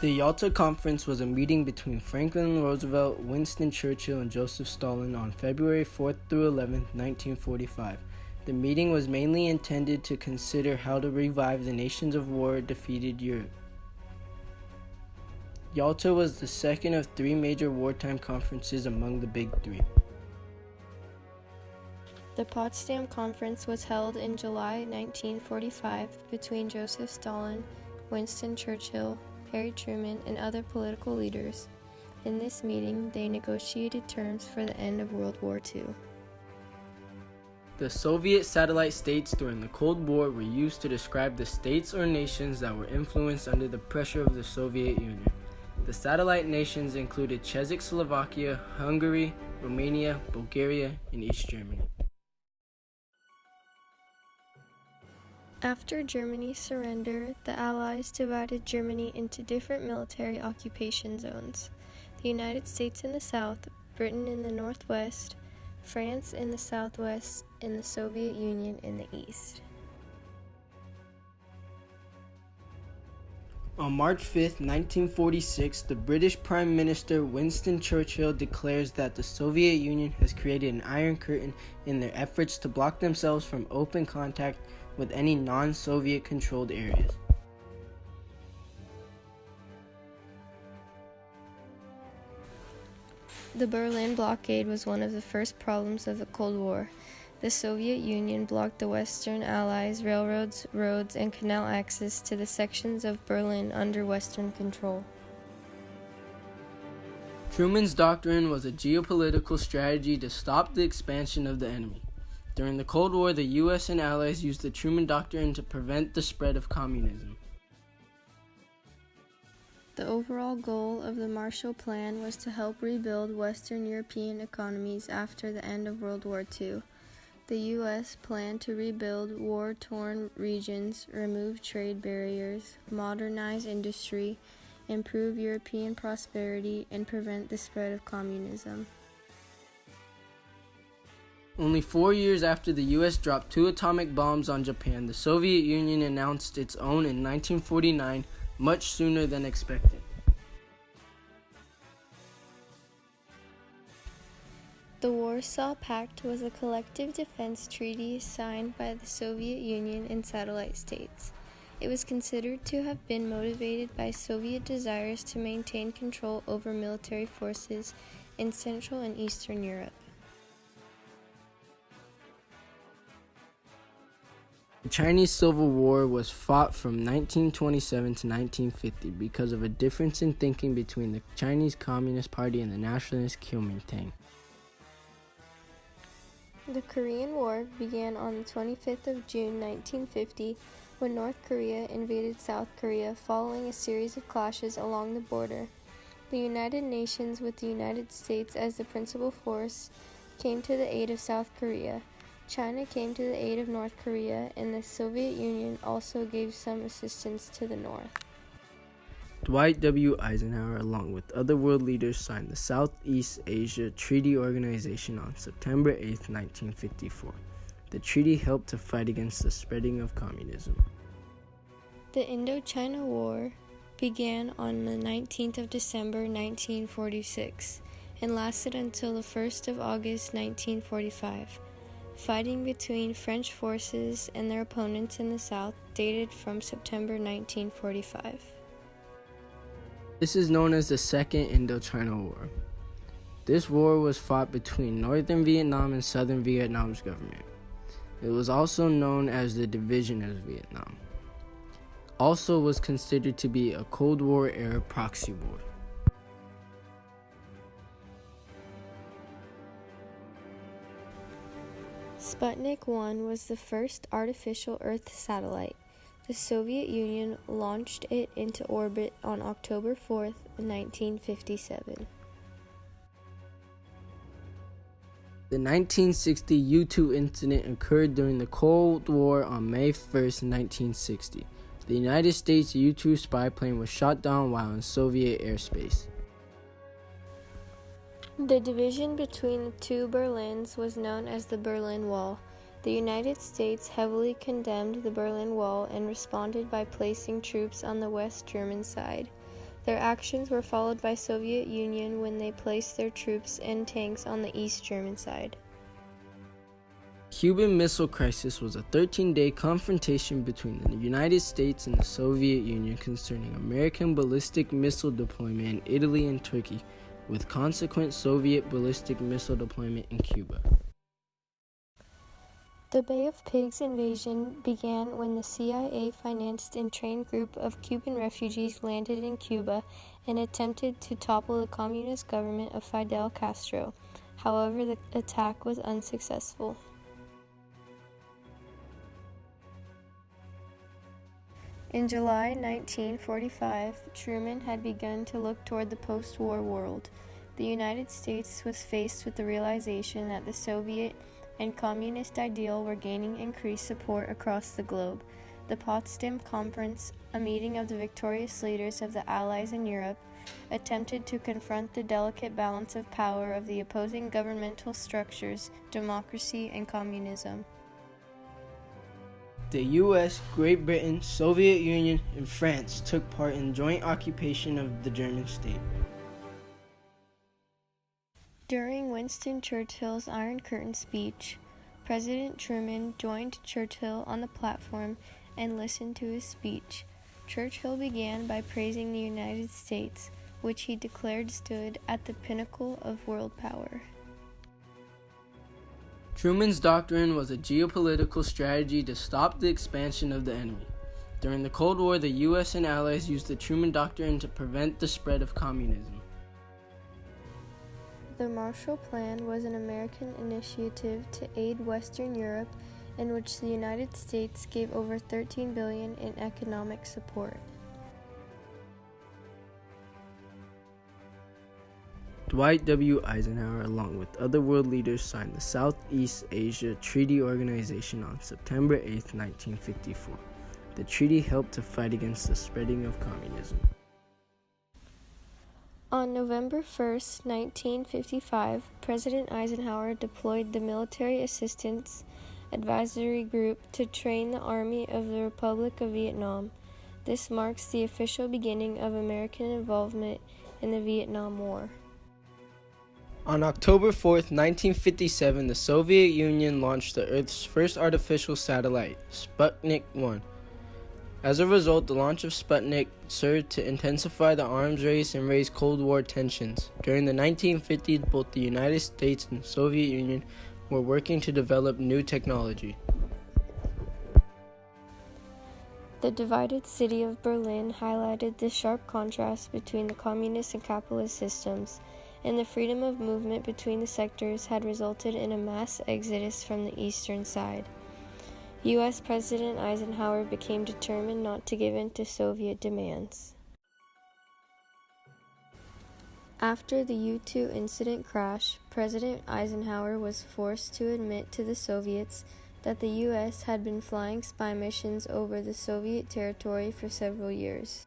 The Yalta Conference was a meeting between Franklin Roosevelt, Winston Churchill, and Joseph Stalin on February 4th through 11th, 1945. The meeting was mainly intended to consider how to revive the nations of war defeated Europe. Yalta was the second of three major wartime conferences among the Big Three. The Potsdam Conference was held in July 1945 between Joseph Stalin, Winston Churchill, Harry Truman, and other political leaders. In this meeting, they negotiated terms for the end of World War II. The Soviet satellite states during the Cold War were used to describe the states or nations that were influenced under the pressure of the Soviet Union. The satellite nations included Czechoslovakia, Hungary, Romania, Bulgaria, and East Germany. After Germany's surrender, the Allies divided Germany into different military occupation zones. The United States in the south, Britain in the northwest, France in the southwest, and the Soviet Union in the east. On March 5, 1946, the British Prime Minister Winston Churchill declares that the Soviet Union has created an iron curtain in their efforts to block themselves from open contact with any non-Soviet controlled areas. The Berlin blockade was one of the first problems of the Cold War. The Soviet Union blocked the Western Allies' railroads, roads, and canal access to the sections of Berlin under Western control. Truman's doctrine was a geopolitical strategy to stop the expansion of the enemy. During the Cold War, the U.S. and Allies used the Truman Doctrine to prevent the spread of communism. The overall goal of the Marshall Plan was to help rebuild Western European economies after the end of World War II. The U.S. planned to rebuild war-torn regions, remove trade barriers, modernize industry, improve European prosperity, and prevent the spread of communism. Only 4 years after the U.S. dropped 2 atomic bombs on Japan, the Soviet Union announced its own in 1949, much sooner than expected. The Warsaw Pact was a collective defense treaty signed by the Soviet Union and satellite states. It was considered to have been motivated by Soviet desires to maintain control over military forces in Central and Eastern Europe. The Chinese Civil War was fought from 1927 to 1950 because of a difference in thinking between the Chinese Communist Party and the nationalist Kuomintang. The Korean War began on the 25th of June 1950 when North Korea invaded South Korea following a series of clashes along the border. The United Nations, with the United States as the principal force, came to the aid of South Korea. China came to the aid of North Korea, and the Soviet Union also gave some assistance to the North. Dwight W. Eisenhower, along with other world leaders, signed the Southeast Asia Treaty Organization on September 8, 1954. The treaty helped to fight against the spreading of communism. The Indochina War began on the 19th of December 1946 and lasted until the 1st of August 1945. Fighting between French forces and their opponents in the south dated from September 1945. This is known as the Second Indochina War. This war was fought between Northern Vietnam and Southern Vietnam's government. It was also known as the Division of Vietnam. Also was considered to be a Cold War era proxy war. Sputnik 1 was the first artificial Earth satellite. The Soviet Union launched it into orbit on October 4, 1957. The 1960 U-2 incident occurred during the Cold War on May 1, 1960. The United States U-2 spy plane was shot down while in Soviet airspace. The division between the two Berlins was known as the Berlin Wall. The United States heavily condemned the Berlin Wall and responded by placing troops on the West German side. Their actions were followed by Soviet Union when they placed their troops and tanks on the East German side. Cuban Missile Crisis was a 13-day confrontation between the United States and the Soviet Union concerning American ballistic missile deployment in Italy and Turkey, with consequent Soviet ballistic missile deployment in Cuba. The Bay of Pigs invasion began when the CIA-financed and trained group of Cuban refugees landed in Cuba and attempted to topple the communist government of Fidel Castro. However, the attack was unsuccessful. In July 1945, Truman had begun to look toward the post-war world. The United States was faced with the realization that the Soviet and communist ideal were gaining increased support across the globe. The Potsdam Conference, a meeting of the victorious leaders of the Allies in Europe, attempted to confront the delicate balance of power of the opposing governmental structures, democracy, and communism. The U.S., Great Britain, Soviet Union, and France took part in joint occupation of the German state. During Winston Churchill's Iron Curtain speech, President Truman joined Churchill on the platform and listened to his speech. Churchill began by praising the United States, which he declared stood at the pinnacle of world power. Truman's doctrine was a geopolitical strategy to stop the expansion of the enemy. During the Cold War, the U.S. and Allies used the Truman Doctrine to prevent the spread of communism. The Marshall Plan was an American initiative to aid Western Europe, in which the United States gave over $13 billion in economic support. Dwight W. Eisenhower, along with other world leaders, signed the Southeast Asia Treaty Organization on September 8, 1954. The treaty helped to fight against the spreading of communism. On November 1, 1955, President Eisenhower deployed the Military Assistance Advisory Group to train the Army of the Republic of Vietnam. This marks the official beginning of American involvement in the Vietnam War. On October 4, 1957, the Soviet Union launched the Earth's first artificial satellite, Sputnik 1. As a result, the launch of Sputnik served to intensify the arms race and raise Cold War tensions. During the 1950s, both the United States and the Soviet Union were working to develop new technology. The divided city of Berlin highlighted the sharp contrast between the communist and capitalist systems, and the freedom of movement between the sectors had resulted in a mass exodus from the eastern side. U.S. President Eisenhower became determined not to give in to Soviet demands. After the U-2 incident crash, President Eisenhower was forced to admit to the Soviets that the U.S. had been flying spy missions over the Soviet territory for several years.